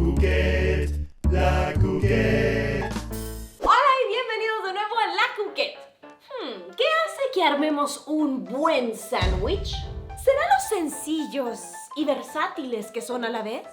Cuquet, la Cuquet. Hola y bienvenidos de nuevo a La Cuquet. ¿Qué hace que armemos un buen sándwich? ¿Será los sencillos y versátiles que son a la vez?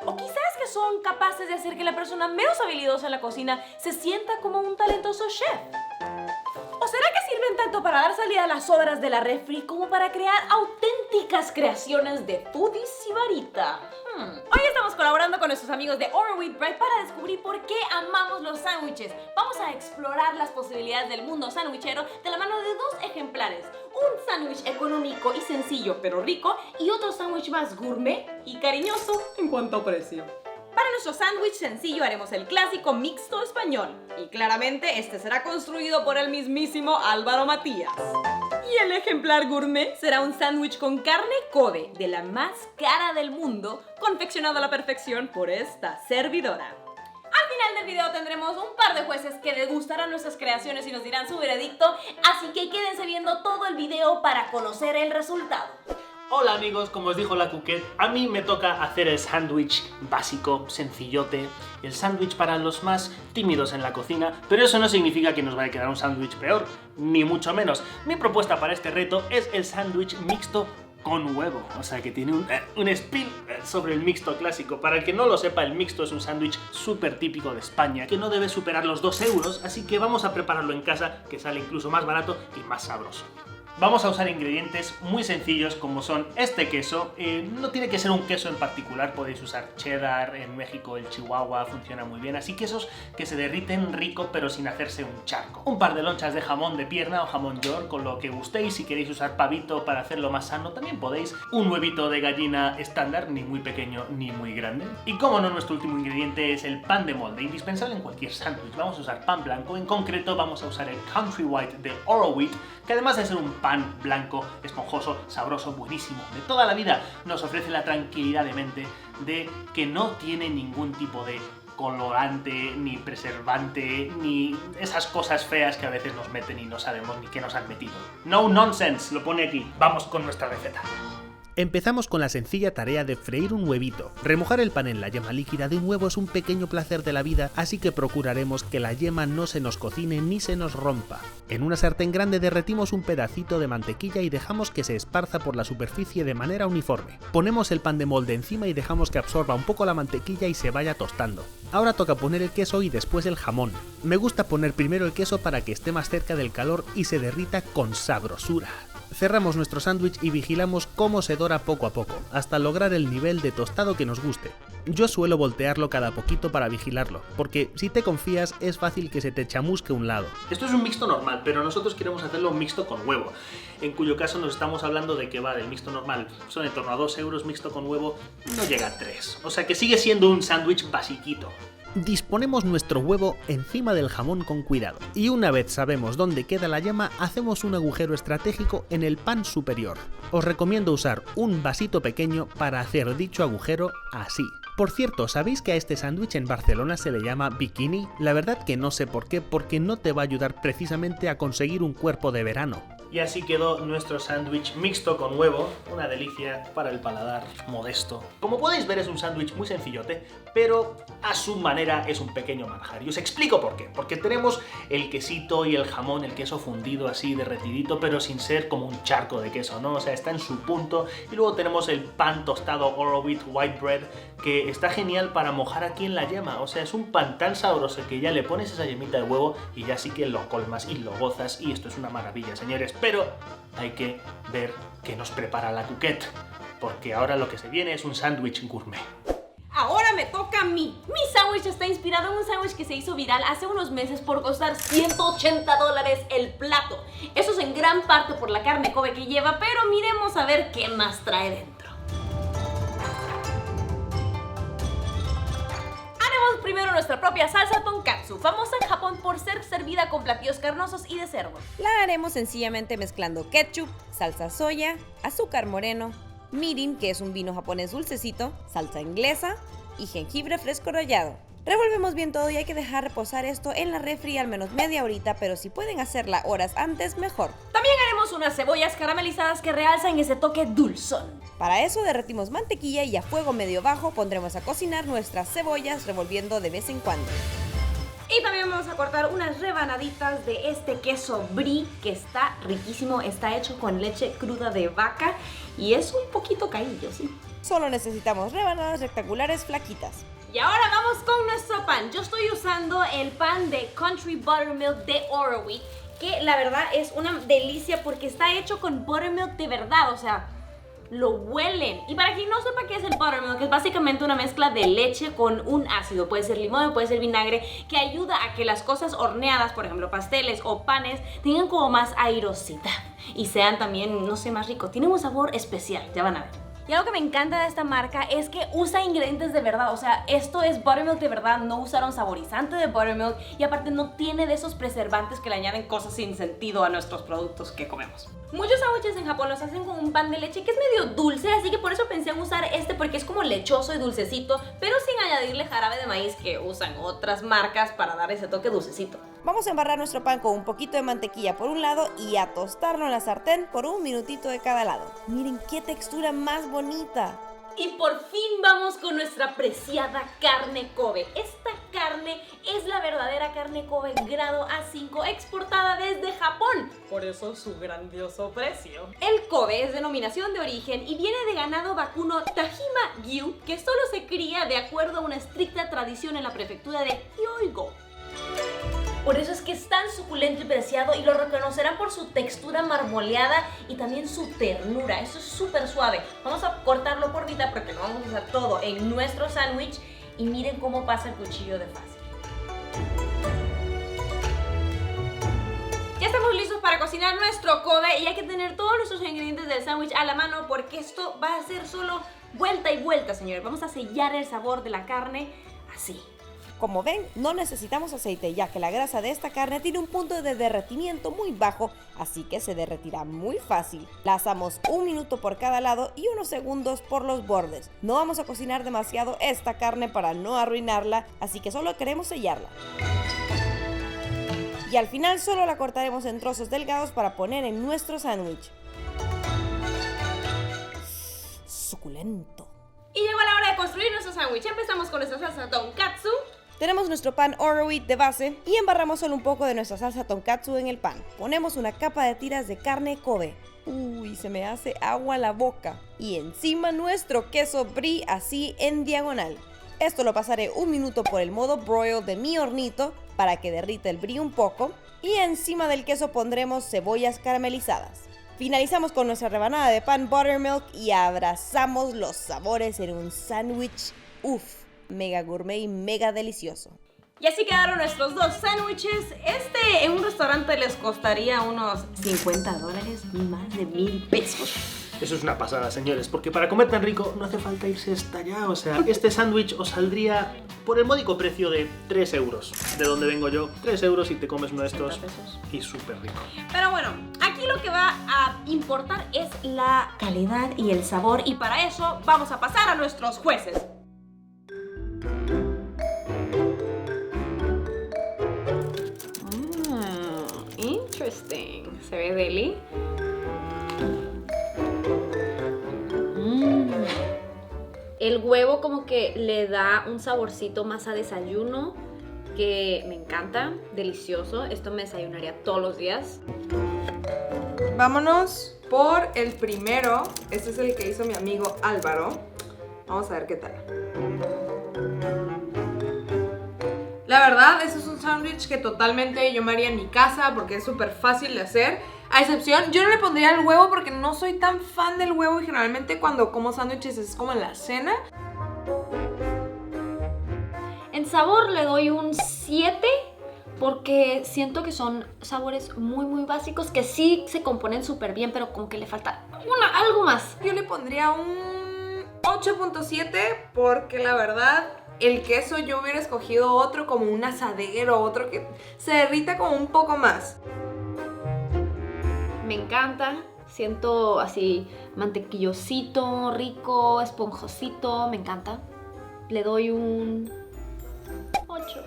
¿O quizás que son capaces de hacer que la persona menos habilidosa en la cocina se sienta como un talentoso chef? ¿O será que sirven tanto para dar salida a las sobras de la refri como para crear auténticas creaciones de tu sibarita? Hoy estamos colaborando con nuestros amigos de Over Wheat Bread para descubrir por qué amamos los sándwiches. Vamos a explorar las posibilidades del mundo sándwichero de la mano de dos ejemplares. Un sándwich económico y sencillo pero rico y otro sándwich más gourmet y cariñoso en cuanto a precio. Para nuestro sándwich sencillo haremos el clásico mixto español. Y claramente este será construido por el mismísimo Álvaro Matías. Y el ejemplar gourmet será un sándwich con carne Kobe, de la más cara del mundo, confeccionado a la perfección por esta servidora. Al final del video tendremos un par de jueces que degustarán nuestras creaciones y nos dirán su veredicto, así que quédense viendo todo el video para conocer el resultado. Hola amigos, como os dijo la Cuquet, a mí me toca hacer el sándwich básico, sencillote, el sándwich para los más tímidos en la cocina, pero eso no significa que nos vaya a quedar un sándwich peor, ni mucho menos. Mi propuesta para este reto es el sándwich mixto con huevo, o sea que tiene un spin sobre el mixto clásico. Para el que no lo sepa, el mixto es un sándwich súper típico de España, que no debe superar los 2 euros, así que vamos a prepararlo en casa, que sale incluso más barato y más sabroso. Vamos a usar ingredientes muy sencillos como son este queso, no tiene que ser un queso en particular, podéis usar cheddar, en México el chihuahua funciona muy bien, así quesos que se derriten rico pero sin hacerse un charco. Un par de lonchas de jamón de pierna o jamón york, con lo que gustéis. Si queréis usar pavito para hacerlo más sano también podéis. Un huevito de gallina estándar, ni muy pequeño ni muy grande. Y como no, nuestro último ingrediente es el pan de molde, indispensable en cualquier sándwich. Vamos a usar pan blanco, en concreto vamos a usar el Country White de Over Wheat, que además de ser un pan blanco, esponjoso, sabroso, buenísimo, de toda la vida, nos ofrece la tranquilidad de mente de que no tiene ningún tipo de colorante, ni preservante, ni esas cosas feas que a veces nos meten y no sabemos ni qué nos han metido. No nonsense, lo pone aquí. Vamos con nuestra receta. Empezamos con la sencilla tarea de freír un huevito. Remojar el pan en la yema líquida de un huevo es un pequeño placer de la vida, así que procuraremos que la yema no se nos cocine ni se nos rompa. En una sartén grande derretimos un pedacito de mantequilla y dejamos que se esparza por la superficie de manera uniforme. Ponemos el pan de molde encima y dejamos que absorba un poco la mantequilla y se vaya tostando. Ahora toca poner el queso y después el jamón. Me gusta poner primero el queso para que esté más cerca del calor y se derrita con sabrosura. Cerramos nuestro sándwich y vigilamos cómo se dora poco a poco, hasta lograr el nivel de tostado que nos guste. Yo suelo voltearlo cada poquito para vigilarlo, porque si te confías es fácil que se te chamusque un lado. Esto es un mixto normal, pero nosotros queremos hacerlo mixto con huevo, en cuyo caso nos estamos hablando de que va del mixto normal, son en torno a 2 euros, mixto con huevo no llega a 3, o sea que sigue siendo un sándwich basiquito. Disponemos nuestro huevo encima del jamón con cuidado, y una vez sabemos dónde queda la yema, hacemos un agujero estratégico en el pan superior. Os recomiendo usar un vasito pequeño para hacer dicho agujero así. Por cierto, ¿sabéis que a este sándwich en Barcelona se le llama bikini? La verdad que no sé por qué, porque no te va a ayudar precisamente a conseguir un cuerpo de verano. Y así quedó nuestro sándwich mixto con huevo, una delicia para el paladar modesto. Como podéis ver, es un sándwich muy sencillote, pero a su manera es un pequeño manjar. Y os explico por qué. Porque tenemos el quesito y el jamón, el queso fundido así derretidito, pero sin ser como un charco de queso, ¿no? O sea, está en su punto. Y luego tenemos el pan tostado Over Wheat White Bread, que está genial para mojar aquí en la yema. O sea, es un pan tan sabroso que ya le pones esa yemita de huevo y ya sí que lo colmas y lo gozas. Y esto es una maravilla, señores. Pero hay que ver qué nos prepara la Cuquet, porque ahora lo que se viene es un sándwich gourmet. Ahora me toca a mí. Mi sándwich está inspirado en un sándwich que se hizo viral hace unos meses por costar $180 el plato. Eso es en gran parte por la carne Kobe que lleva, pero miremos a ver qué más trae dentro. Haremos primero nuestra propia salsa tonkatsu, famosa en Japón por ser servida con platillos carnosos y de cerdo. La haremos sencillamente mezclando ketchup, salsa soya, azúcar moreno, mirin, que es un vino japonés dulcecito, salsa inglesa y jengibre fresco rallado. Revolvemos bien todo y hay que dejar reposar esto en la refri al menos media horita, pero si pueden hacerla horas antes, mejor. También haremos queremos unas cebollas caramelizadas que realzan ese toque dulzón. Para eso derretimos mantequilla y a fuego medio bajo pondremos a cocinar nuestras cebollas revolviendo de vez en cuando. Y también vamos a cortar unas rebanaditas de este queso brie que está riquísimo. Está hecho con leche cruda de vaca y es un poquito caído, ¿sí? Solo necesitamos rebanadas rectangulares flaquitas. Y ahora vamos con nuestro pan. Yo estoy usando el pan de Country Buttermilk de Oro Wheat, que la verdad es una delicia porque está hecho con buttermilk de verdad, o sea, lo huelen. Y para quien no sepa qué es el buttermilk, es básicamente una mezcla de leche con un ácido, puede ser limón, puede ser vinagre, que ayuda a que las cosas horneadas, por ejemplo pasteles o panes, tengan como más airosita y sean también, no sé, más ricos. Tienen un sabor especial, ya van a ver. Y algo que me encanta de esta marca es que usa ingredientes de verdad, o sea, esto es buttermilk de verdad, no usaron saborizante de buttermilk y aparte no tiene de esos preservantes que le añaden cosas sin sentido a nuestros productos que comemos. Muchos sándwiches en Japón los hacen con un pan de leche que es medio dulce, así que por eso pensé en usar este porque es como lechoso y dulcecito, pero sin añadirle jarabe de maíz que usan otras marcas para dar ese toque dulcecito. Vamos a embarrar nuestro pan con un poquito de mantequilla por un lado y a tostarlo en la sartén por un minutito de cada lado. Miren qué textura más bonita. Y por fin vamos con nuestra preciada carne Kobe. Esta carne es la verdadera carne Kobe grado A5 exportada desde Japón. Por eso su grandioso precio. El Kobe es denominación de origen y viene de ganado vacuno Tajima-Gyu, que solo se cría de acuerdo a una estricta tradición en la prefectura de Hyogo. Por eso es que es tan suculento y preciado y lo reconocerán por su textura marmoleada y también su ternura. Eso es súper suave. Vamos a cortarlo por mitad porque lo vamos a usar todo en nuestro sándwich y miren cómo pasa el cuchillo de fácil. Ya estamos listos para cocinar nuestro Kobe y hay que tener todos nuestros ingredientes del sándwich a la mano porque esto va a ser solo vuelta y vuelta, señores. Vamos a sellar el sabor de la carne así. Como ven, no necesitamos aceite ya que la grasa de esta carne tiene un punto de derretimiento muy bajo, así que se derretirá muy fácil. La asamos un minuto por cada lado y unos segundos por los bordes. No vamos a cocinar demasiado esta carne para no arruinarla, así que solo queremos sellarla. Y al final solo la cortaremos en trozos delgados para poner en nuestro sándwich. Suculento. Y llegó la hora de construir nuestro sándwich. Empezamos con nuestra salsa tonkatsu. Tenemos nuestro pan Oro Wheat de base y embarramos solo un poco de nuestra salsa tonkatsu en el pan. Ponemos una capa de tiras de carne Kobe. Uy, se me hace agua la boca. Y encima nuestro queso brie así en diagonal. Esto lo pasaré un minuto por el modo broil de mi hornito para que derrita el brie un poco. Y encima del queso pondremos cebollas caramelizadas. Finalizamos con nuestra rebanada de pan buttermilk y abrazamos los sabores en un sándwich. Uff. Mega gourmet y mega delicioso. Y así quedaron nuestros dos sándwiches. Este en un restaurante les costaría unos $50, más de 1,000 pesos. Eso es una pasada, señores, porque para comer tan rico no hace falta irse hasta allá. O sea, este sándwich os saldría por el módico precio de 3 euros. De donde vengo yo, 3 euros y te comes uno de estos y súper rico. Pero bueno, aquí lo que va a importar es la calidad y el sabor. Y para eso vamos a pasar a nuestros jueces. Interesting. Se ve deli. El huevo como que le da un saborcito más a desayuno que me encanta, delicioso. Esto me desayunaría todos los días. Vámonos por el primero. Este es el que hizo mi amigo Álvaro. Vamos a ver qué tal. La verdad, este es un sándwich que totalmente yo me haría en mi casa porque es súper fácil de hacer. A excepción, yo no le pondría el huevo porque no soy tan fan del huevo y generalmente cuando como sándwiches es como en la cena. En sabor le doy un 7 porque siento que son sabores muy básicos que sí se componen súper bien, pero como que le falta algo más. Yo le pondría un 8.7 porque la verdad el queso yo hubiera escogido otro como un asadero, otro que se derrita como un poco más. Me encanta, siento así mantequillosito, rico, esponjosito, me encanta. Le doy un 8.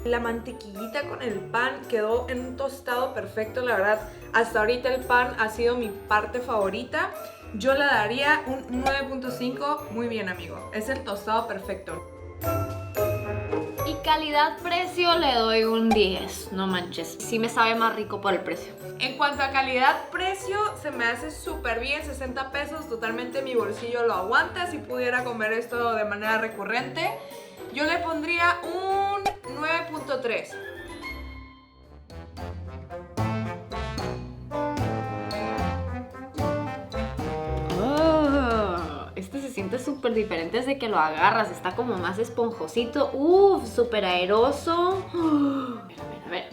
La mantequillita con el pan quedó en un tostado perfecto, la verdad. Hasta ahorita el pan ha sido mi parte favorita. Yo le daría un 9.5. Muy bien, amigo. Es el tostado perfecto. Y calidad-precio le doy un 10. No manches, sí me sabe más rico por el precio. En cuanto a calidad-precio, se me hace súper bien. 60 pesos, totalmente mi bolsillo lo aguanta. Si pudiera comer esto de manera recurrente, yo le pondría un 9.3. Este se siente súper diferente desde que lo agarras. Está como más esponjosito. Uf, súper aeroso. A ver.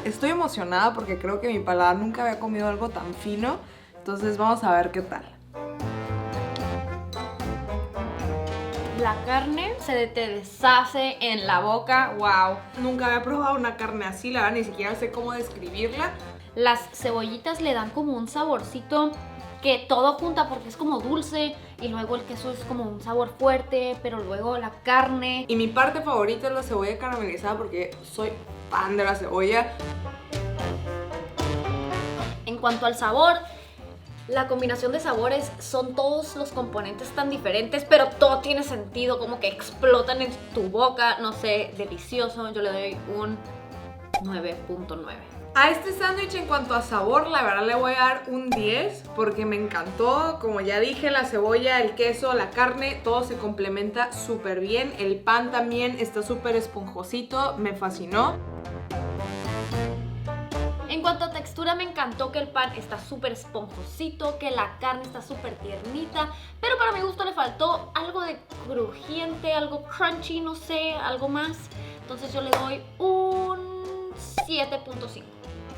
Estoy emocionada porque creo que mi paladar nunca había comido algo tan fino. Entonces vamos a ver qué tal. La carne se te deshace en la boca. Wow. Nunca había probado una carne así, la verdad, ni siquiera sé cómo describirla. Las cebollitas le dan como un saborcito que todo junta porque es como dulce y luego el queso es como un sabor fuerte, pero luego la carne. Y mi parte favorita es la cebolla caramelizada porque soy fan de la cebolla. En cuanto al sabor, la combinación de sabores son todos los componentes tan diferentes, pero todo tiene sentido, como que explotan en tu boca. No sé, delicioso. Yo le doy un 9.9. A este sándwich en cuanto a sabor, la verdad le voy a dar un 10 porque me encantó. Como ya dije, la cebolla, el queso, la carne, todo se complementa súper bien. El pan también está súper esponjosito, me fascinó. En cuanto a textura, me encantó que el pan está súper esponjosito, que la carne está súper tiernita, pero para mi gusto le faltó algo de crujiente, algo crunchy, no sé, algo más. Entonces yo le doy un 7.5.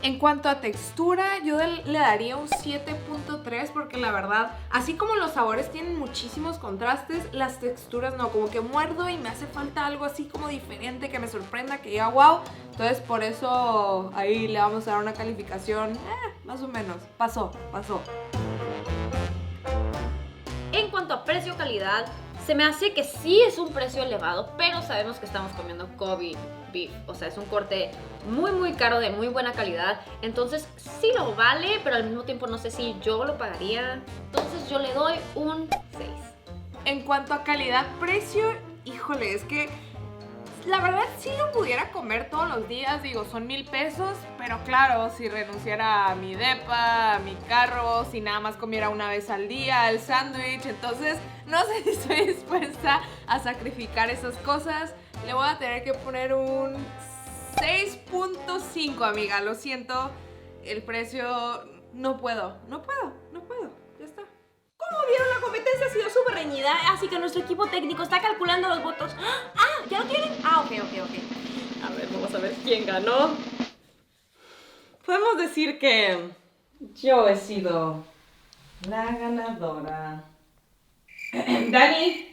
En cuanto a textura, yo le daría un 7.3 porque la verdad, así como los sabores tienen muchísimos contrastes, las texturas no, como que muerdo y me hace falta algo así como diferente, que me sorprenda, que diga wow. Entonces por eso ahí le vamos a dar una calificación, más o menos, pasó. En cuanto a precio-calidad, se me hace que sí es un precio elevado, pero sabemos que estamos comiendo Kobe beef, o sea, es un corte muy caro, de muy buena calidad, entonces sí lo vale, pero al mismo tiempo no sé si yo lo pagaría, entonces yo le doy un 6. En cuanto a calidad-precio, híjole, es que la verdad sí lo pudiera comer todos los días, digo, son 1,000 pesos, pero claro, si renunciara a mi depa, a mi carro, si nada más comiera una vez al día el sándwich, entonces no sé si estoy dispuesta a sacrificar esas cosas. Le voy a tener que poner un 6.5, amiga, lo siento, el precio no puedo, ya está. Como vieron, la competencia ha sido súper reñida, así que nuestro equipo técnico está calculando los votos. ¡Ah! ¿Ya lo tienen? Ah, ok. A ver, vamos a ver quién ganó. Podemos decir que yo he sido la ganadora. Dani.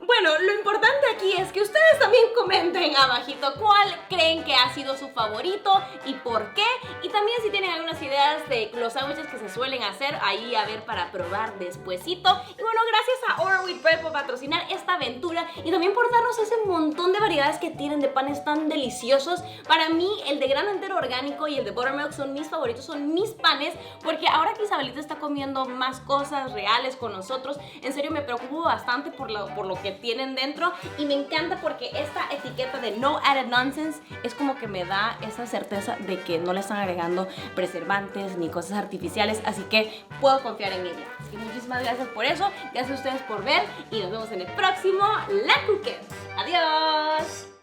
Bueno, lo importante aquí es que ustedes también comenten abajito cuál creen que ha sido su favorito y por qué. Y también si tienen algunas ideas de los sándwiches que se suelen hacer, ahí a ver para probar despuesito. Y bueno, gracias a Oro Wheat Bread por patrocinar esta aventura y también por darnos ese montón de variedades que tienen de panes tan deliciosos. Para mí, el de grano entero orgánico y el de buttermilk son mis favoritos, son mis panes, porque ahora que Isabelita está comiendo más cosas reales con nosotros, en serio me preocupo bastante por lo que tienen dentro y me encanta porque esta etiqueta de No Added Nonsense es como que me da esa certeza de que no le están agregando preservantes ni cosas artificiales, así que puedo confiar en ella. Así que muchísimas gracias por eso, gracias a ustedes por ver y nos vemos en el próximo La Cookette.